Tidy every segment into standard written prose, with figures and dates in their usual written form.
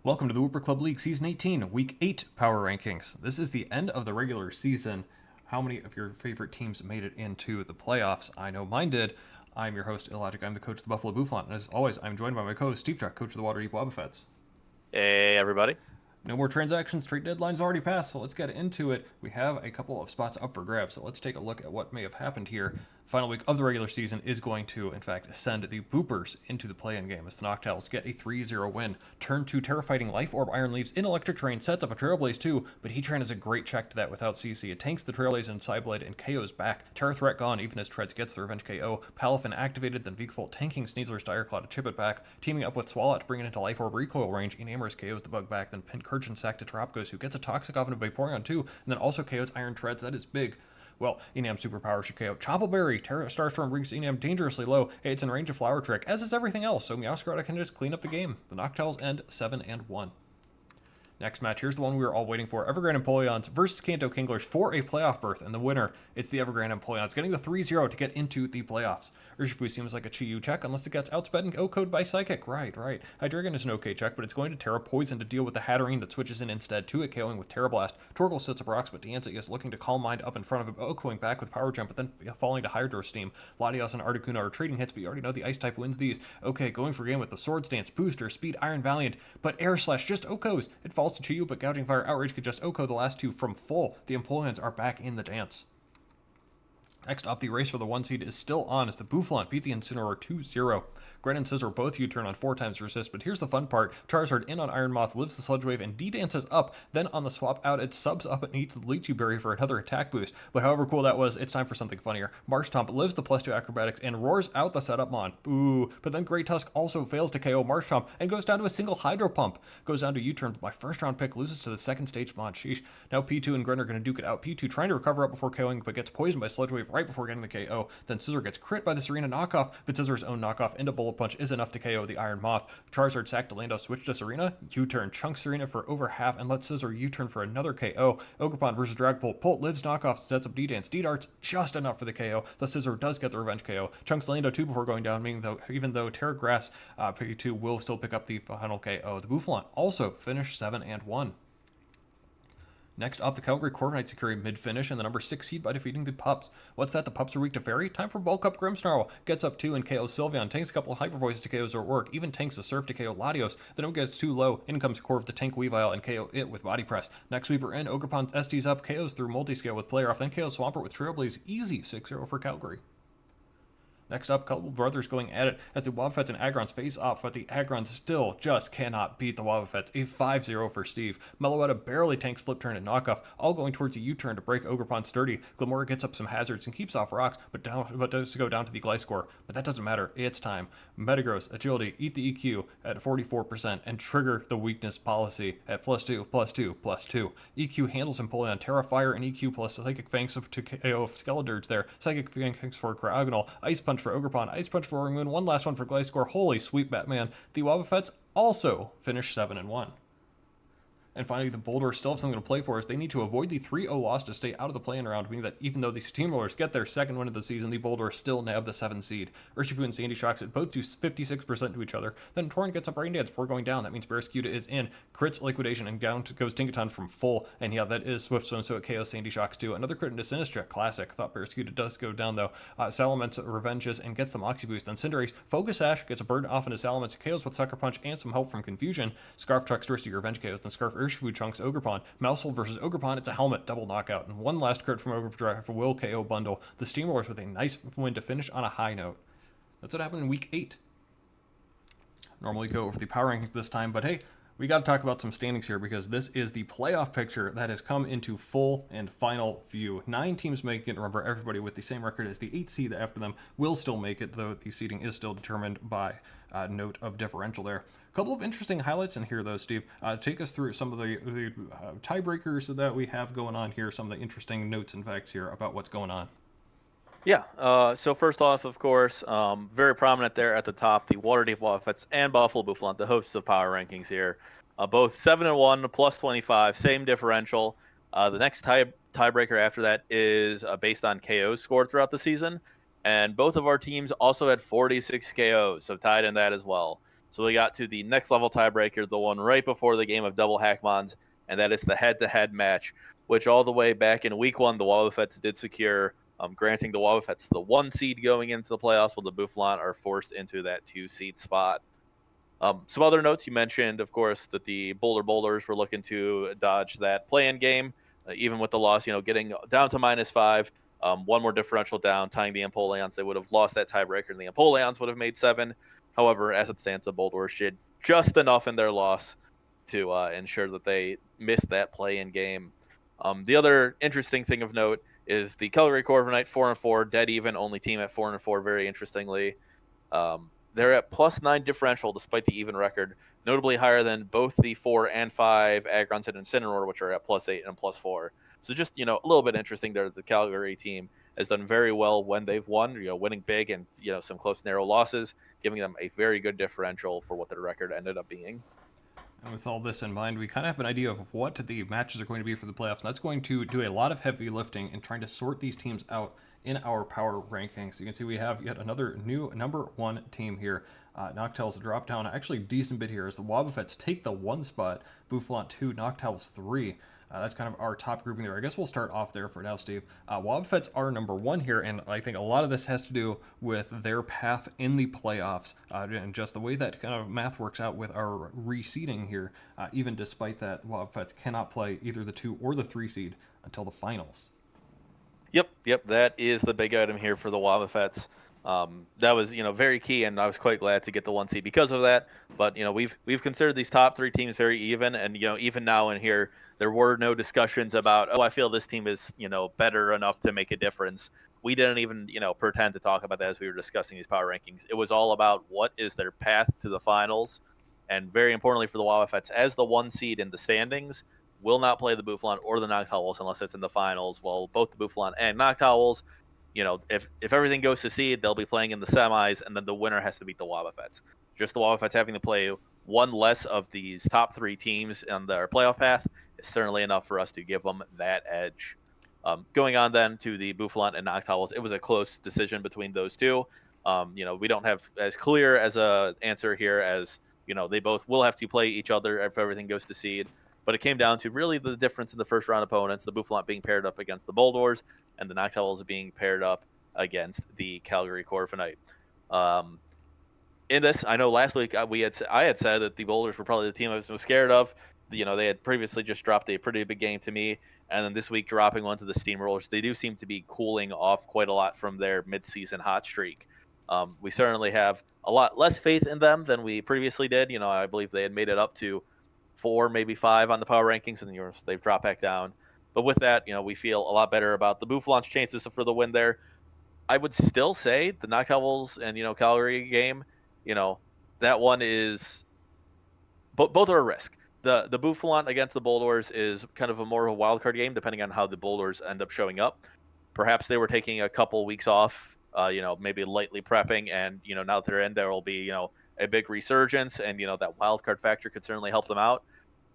Welcome to the Wooper Club League Season 18, Week 8 Power Rankings. This is the end of the regular season. How many of your favorite teams made it into the playoffs? I know mine did. I'm your host, IllLogic. I'm the coach of the Buffalo Bouffalant. And as always, I'm joined by my co-host, SteveChuck, coach of the Waterdeep Wobbuffets. Hey, everybody. No more transactions, trade deadline's already passed, so let's get into it. We have a couple of spots up for grabs, so let's take a look at what may have happened here. Final week of the regular season is going to, in fact, send the Boopers into the play-in game as the Noctowls get a 3-0 win. Turn 2 terrifying Life Orb Iron Leaves in Electric Terrain sets up a Trailblaze too, but Heatran is a great check to that without CC. It tanks the Trailblaze and Psyblade and KO's back. Terra Threat gone even as Treads gets the Revenge KO. Palafin activated, then Vigavolt tanking Sneasler's Dire Claw to chip it back. Teaming up with Swalot to bring it into Life Orb recoil range. Enamorous KO's the bug back, then Pincurchin sack to Tropgos, who gets a Toxic off into Vaporeon too, and then also KO's Iron Treads. That is big. Well, Enam's superpower should KO Choppleberry. Terra Starstorm brings Enam dangerously low. Hey, it's in range of Flower Trick, as is everything else, so Meowscarada can just clean up the game. The Noctowls end 7-1. Next match, here's the one we were all waiting for. Evergrande Empoleons versus Kanto Kinglers for a playoff berth, and the winner, it's the Evergrande Empoleons, getting the 3-0 to get into the playoffs. Urshifu seems like a Chi-Yu check, unless it gets outsped and O-code by Psychic. Right. Hydreigon is an okay check, but it's going to Terra Poison to deal with the Hatterene that switches in instead to it, KOing with Terra Blast. Torkoal sits up rocks, but Diancie is looking to Calm Mind up in front of him, O-going back with Power Jump, but then falling to Hydro Steam. Latios and Articuno are trading hits, but you already know the Ice type wins these. Okay, going for game with the Swords Dance, Booster, Speed, Iron Valiant, but Air Slash just O-Goes. It falls to Chi-Yu, but Gouging Fire Outrage could just O-Ko the last two from full. The Empoleons are back in the dance. Next up, the race for the 1 seed is still on as the Bouffalant beat the Incineroar 2-0. Gren and Scizor both U-turn on 4 times resist, but here's the fun part. Charizard in on Iron Moth, lives the Sludge Wave, and D-dances up. Then on the swap out, it subs up and eats the Lychee Berry for another attack boost. But however cool that was, it's time for something funnier. Marshtomp lives the +2 acrobatics and roars out the setup mon. Boo. But then Great Tusk also fails to KO Marshtomp and goes down to a single Hydro Pump. Goes down to U-turn, but my first round pick loses to the second stage mon. Sheesh. Now P2 and Gren are going to duke it out. P2 trying to recover up before KOing, but gets poisoned by Sludge Wave right before getting the KO. Then Scizor gets crit by the Serena knockoff, but Scizor's own knockoff into Bullet Punch is enough to KO the Iron Moth. Charizard sack to Lando, switch to Serena, U-turn, chunks Serena for over half, and lets Scizor U-turn for another KO. Ogerpon versus Dragapult. Pult lives knockoff, sets up D-Dance. D-Dart's just enough for the KO. The Scizor does get the revenge KO. Chunks Lando too before going down, meaning though even though Terra Grass P2 will still pick up the final KO. The Bouffalant also finished 7-1. Next up, the Calgary Corviknight secure a mid-finish and the number 6 seed by defeating the Pups. What's that? The Pups are weak to Fairy? Time for Bulk Up Grimmsnarl. Gets up 2 and KOs Sylveon. Tanks a couple of Hyper Voices to KO Zoroark. Even tanks a Surf to KO Latios. Then it gets too low. In comes Corv to tank Weavile and KO it with Body Press. Next sweeper in. Ogerpon's ST's up. KOs through Multiscale with Player Off. Then KOs Swampert with Trailblaze. Easy 6-0 for Calgary. Next up, couple brothers going at it as the Wobbuffets and Agrons face off, but the Agrons still just cannot beat the Wobbuffets. A 5-0 for Steve. Meloetta barely tanks Flip Turn and Knockoff, all going towards a U-turn to break Ogerpon sturdy. Glamora gets up some hazards and keeps off rocks, but does go down to the Gliscor. But that doesn't matter. It's time. Metagross, Agility, eat the EQ at 44% and trigger the weakness policy at +2, +2, +2. EQ handles Empoleon, Terra Fire, and EQ plus Psychic Fangs to KO Skeledurge there. Psychic Fangs for Cryogonal, Ice Punch for Ogerpon, Ice Punch for Roaring Moon, one last one for Gliscor. Holy sweet Batman. The Wobbuffets also finished 7-1. And finally, the Boldores still have something to play for as they need to avoid the 3-0 loss to stay out of the play-in round, meaning that even though the Steamrollers get their second win of the season, the Boldores still nab the 7th seed. Urshifu and Sandy Shocks it both do 56% to each other. Then Torrent gets a Brain Dance before going down. That means Barraskewda is in. Crits Liquidation and down goes Tinkaton from full. And yeah, that is Swift Swim, so it KOs Sandy Shocks too. Another crit into Sinistcha. Classic. Thought Barraskewda does go down though. Salamence revenges and gets the Moxie Boost. Then Cinderace Focus Sash gets a bird off into Salamence. KOs with Sucker Punch and some help from Confusion. Scarf chucks Dursty Revenge KOs. Then Scarf Urshifu chunks Ogerpon. Mousehole versus Ogerpon, it's a helmet, double knockout, and one last crit from Overdrive for Will KO Bundle. The Steamrollers with a nice win to finish on a high note. That's what happened in Week 8. Normally go over the power rankings this time, but hey, we got to talk about some standings here because this is the playoff picture that has come into full and final view. 9 teams make it. Remember, everybody with the same record as the 8 seed after them will still make it, though the seeding is still determined by note of differential there. A couple of interesting highlights in here, though, Steve. Take us through some of the tiebreakers that we have going on here, some of the interesting notes and facts here about what's going on. Yeah, so first off, of course, very prominent there at the top, the Waterdeep Wobbuffets and Buffalo Bouffalant, the hosts of Power Rankings here. Both 7-1, plus 25, same differential. The next tiebreaker after that is based on KOs scored throughout the season. And both of our teams also had 46 KOs, so tied in that as well. So we got to the next level tiebreaker, the one right before the game of double Hackmons, and that is the head-to-head match, which all the way back in week 1, the Wobbuffets did secure, granting the Wobbuffets the 1 seed going into the playoffs, while the Bouffalant are forced into that 2 seed spot. Some other notes you mentioned, of course, that the Boldores were looking to dodge that play-in game, even with the loss, getting down to -5, one more differential down, tying the Empoleons. They would have lost that tiebreaker, and the Empoleons would have made 7. However, as it stands, the Boldores did just enough in their loss to ensure that they missed that play-in game. The other interesting thing of note is the Calgary Corviknight 4-4, dead even, only team at 4-4. Very interestingly. They're at +9 differential despite the even record, notably higher than both the 4 and 5 Agrons and Incineroar, which are at +8 and +4. So just, a little bit interesting there. The Calgary team has done very well when they've won, winning big and, some close narrow losses, giving them a very good differential for what their record ended up being. And with all this in mind, we kind of have an idea of what the matches are going to be for the playoffs. And that's going to do a lot of heavy lifting in trying to sort these teams out in our power rankings. You can see we have yet another new number 1 team here. Noctowls drop down actually a decent bit here as the Wobbuffets take the 1 spot, Bouffalant 2, Noctowls 3. That's kind of our top grouping there. I guess we'll start off there for now, Steve. Wobbuffets are number 1 here, and I think a lot of this has to do with their path in the playoffs and just the way that kind of math works out with our reseeding here. Even despite that, Wobbuffets cannot play either the 2 or the 3 seed until the finals. Yep. That is the big item here for the Wobbuffets. That was, very key, and I was quite glad to get the 1 seed because of that. But we've considered these top 3 teams very even, and even now in here, there were no discussions about, I feel this team is better enough to make a difference. We didn't even pretend to talk about that as we were discussing these power rankings. It was all about what is their path to the finals, and very importantly for the Wobbuffets, as the 1 seed in the standings, will not play the Bouffalant or the Noctowls unless it's in the finals. While both the Bouffalant and Noctowls, if everything goes to seed, they'll be playing in the semis, and then the winner has to beat the Wobbuffets. Just the Wobbuffets having to play 1 less of these top 3 teams on their playoff path is certainly enough for us to give them that edge. Going on then to the Bouffalant and Noctowls, it was a close decision between those two. We don't have as clear as a answer here as they both will have to play each other if everything goes to seed. But it came down to really the difference in the first round opponents, the Bouffalant being paired up against the Boldores and the Noctowls being paired up against the Calgary Corviknight. In this, I know last week I had said that the Boldores were probably the team I was most scared of. They had previously just dropped a pretty big game to me, and then this week dropping one to the Steamrollers. They do seem to be cooling off quite a lot from their midseason hot streak. We certainly have a lot less faith in them than we previously did. I believe they had made it up to 4, maybe 5 on the power rankings, and they've dropped back down. But with that, we feel a lot better about the Bouffalant's chances for the win there. I would still say the Noctowls and Calgary game, that one is both are a risk. The Bouffalant against the Boldores is kind of a more of a wild card game, depending on how the Boldores end up showing up. Perhaps they were taking a couple weeks off, maybe lightly prepping, and now that they're in, there will be a big resurgence, and that wild card factor could certainly help them out.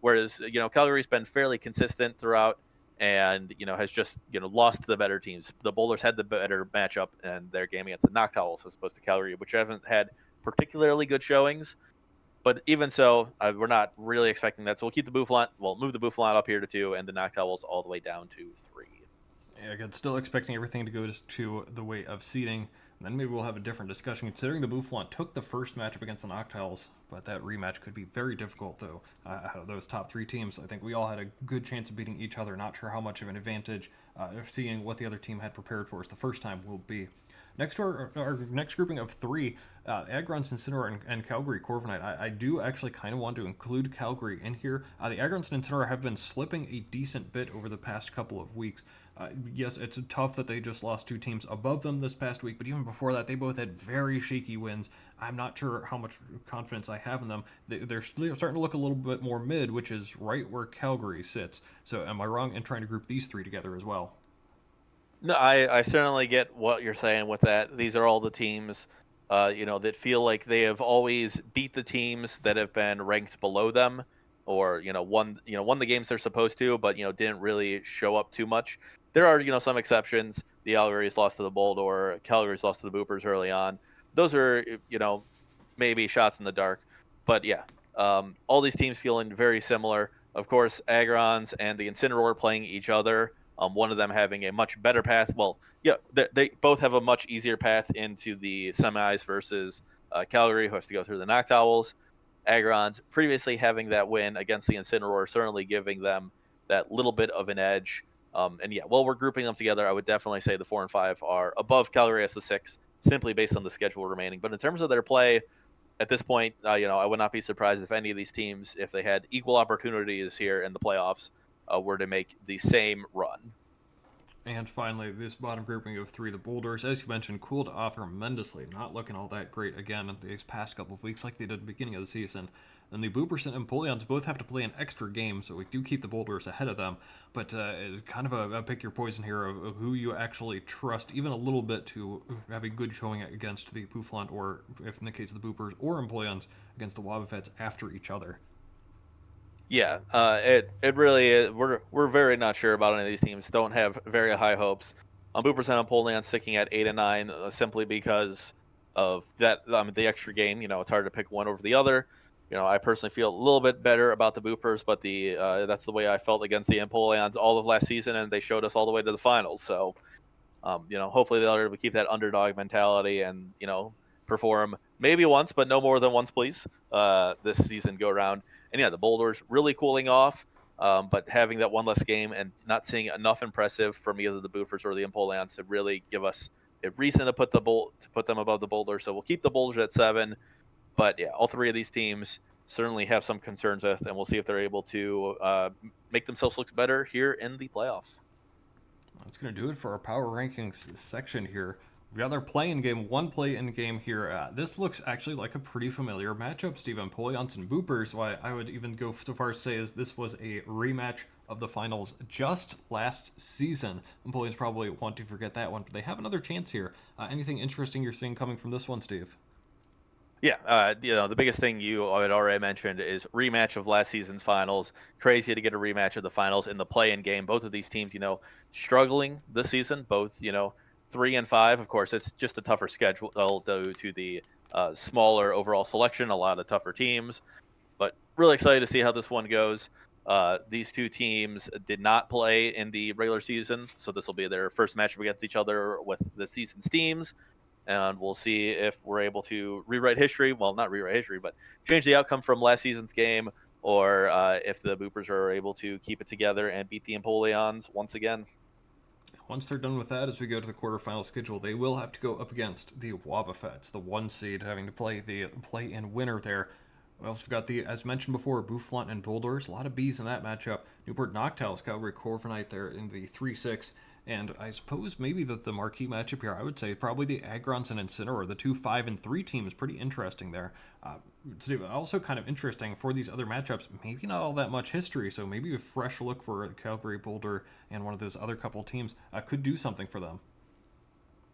Whereas Calgary's been fairly consistent throughout, and has just lost to the better teams. The Boulders had the better matchup in their game against the Noctowls as opposed to Calgary, which haven't had particularly good showings. But even so, we're not really expecting that. So we'll keep the Bouffalant. We'll move the Bouffalant up here to 2, and the Noctowls all the way down to 3. Yeah, again, still expecting everything to go to the way of seeding. And then maybe we'll have a different discussion, considering the Bouffalant took the first matchup against the Noctowls, but that rematch could be very difficult, though, out of those top 3 teams. I think we all had a good chance of beating each other. Not sure how much of an advantage seeing what the other team had prepared for us the first time will be. Next to our next grouping of 3, Agrons, Incineroar, and Calgary Corviknight. I do actually kind of want to include Calgary in here. The Agrons and Incineroar have been slipping a decent bit over the past couple of weeks. Yes, it's tough that they just lost 2 teams above them this past week, but even before that, they both had very shaky wins. I'm not sure how much confidence I have in them. They're starting to look a little bit more mid, which is right where Calgary sits. So am I wrong in trying to group these 3 together as well? No, I certainly get what you're saying with that. These are all the teams, that feel like they have always beat the teams that have been ranked below them, or won the games they're supposed to, but didn't really show up too much. There are some exceptions. The Calgary's lost to the Boldore, Calgary's lost to the Boopers early on. Those are maybe shots in the dark. But yeah, all these teams feeling very similar. Of course, Agrons and the Incineroar playing each other. One of them having a much better path. Well, yeah, they both have a much easier path into the semis versus Calgary, who has to go through the Noctowls. Agrons previously having that win against the Incineroar, certainly giving them that little bit of an edge. And yeah, while we're grouping them together, I would definitely say the 4 and 5 are above Calgary as the 6, simply based on the schedule remaining. But in terms of their play, at this point, I would not be surprised if any of these teams, if they had equal opportunities here in the playoffs, were to make the same run. And finally, this bottom grouping of 3, the Boldores, as you mentioned, cooled off tremendously. Not looking all that great again in these past couple of weeks like they did at the beginning of the season. And the Boopers and Empoleons both have to play an extra game, so we do keep the Boldores ahead of them. But kind of a pick your poison here of who you actually trust, even a little bit, to have a good showing against the Bouffalant, or if in the case of the Boopers or Empoleons, against the Wobbuffets after each other. Yeah, it really is. We're very not sure about any of these teams. Don't have very high hopes. Boopers and Empoleon sticking at 8 and 9, simply because of that. The extra game. It's hard to pick one over the other. I personally feel a little bit better about the Boopers, but that's the way I felt against the Empoleons all of last season, and they showed us all the way to the finals. So, hopefully they'll be able to keep that underdog mentality and perform maybe once, but no more than once, please. This season go around, and yeah, the Boldores really cooling off. But having that one less game and not seeing enough impressive from either the Boofers or the Empoleons to really give us a reason to put them above the Boulders. So we'll keep the Boulders at 7. But yeah, all 3 of these teams certainly have some concerns with, and we'll see if they're able to make themselves look better here in the playoffs. That's going to do it for our power rankings section here. We got our play-in game, one play-in game here. This looks actually like a pretty familiar matchup, Steve. Empoleons and Boopers. Why I would even go so far as to say is this was a rematch of the finals just last season. Empoleons probably want to forget that one, but they have another chance here. Anything interesting you're seeing coming from this one, Steve? Yeah, the biggest thing you had already mentioned is rematch of last season's finals. Crazy to get a rematch of the finals in the play-in game. Both of these teams, struggling this season. Both, 3 and 5. Of course, it's just a tougher schedule due to the smaller overall selection. A lot of tougher teams, but really excited to see how this one goes. These two teams did not play in the regular season, so this will be their first matchup against each other with the season's teams. And we'll see if we're able to rewrite history. Well, not rewrite history, but change the outcome from last season's game, or if the Boopers are able to keep it together and beat the Empoleons once again. Once they're done with that, as we go to the quarterfinal schedule, they will have to go up against the Wobbuffets, the 1 seed, having to play the play-in winner there. We also got the, as mentioned before, Bouffalant and Boldores. A lot of Bs in that matchup. Newport Noctowls, Calgary Corviknight there in the 3-6. And I suppose maybe the marquee matchup here, I would say probably the Agrons and Incineroar, the 2, 5, and 3 teams. Pretty interesting there. Also kind of interesting for these other matchups, maybe not all that much history, so maybe a fresh look for Calgary, Boulder, and one of those other couple teams could do something for them.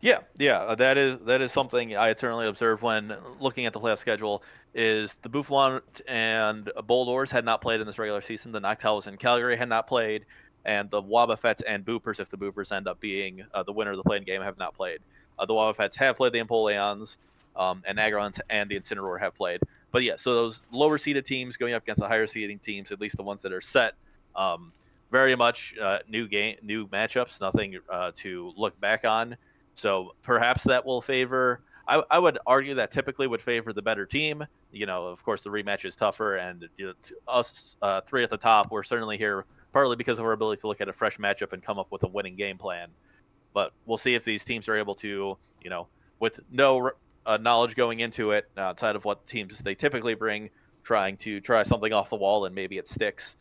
Yeah, that is something I had certainly observed when looking at the playoff schedule. Is the Bouffalant and Boldores had not played in this regular season. The Noctowls and Calgary had not played, and the Wobbuffets and Boopers, if the Boopers end up being the winner of the play-in game, have not played. The Wobbuffets have played the Empoleons, and Agrons and the Incineroar have played. But yeah, so those lower seeded teams going up against the higher seeding teams, at least the ones that are set, very much new matchups, nothing to look back on. So perhaps that will favor. I would argue that typically would favor the better team. Of course, the rematch is tougher, and us 3 at the top, we're certainly here partly because of our ability to look at a fresh matchup and come up with a winning game plan. But we'll see if these teams are able to, with no knowledge going into it, outside of what teams they typically bring, trying to try something off the wall and maybe it sticks.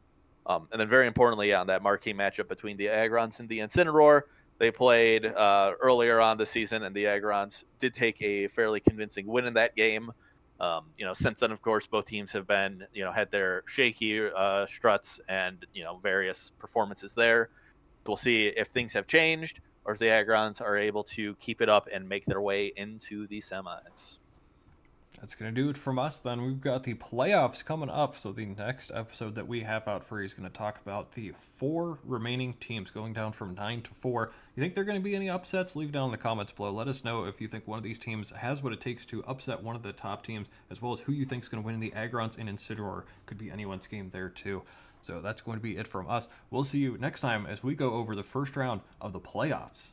And then very importantly, on that marquee matchup between the Agrons and the Incineroar, they played earlier on this season, and the Agrons did take a fairly convincing win in that game. Since then, of course, both teams have been, had their shaky struts and, various performances there. We'll see if things have changed or if the Agrons are able to keep it up and make their way into the semis. That's going to do it from us then. We've got the playoffs coming up. So the next episode that we have out for you is going to talk about the 4 remaining teams going down from 9 to 4. You think there are going to be any upsets? Leave down in the comments below. Let us know if you think one of these teams has what it takes to upset one of the top teams, as well as who you think is going to win in the Agrons and Incineroar. Could be anyone's game there too. So that's going to be it from us. We'll see you next time as we go over the first round of the playoffs.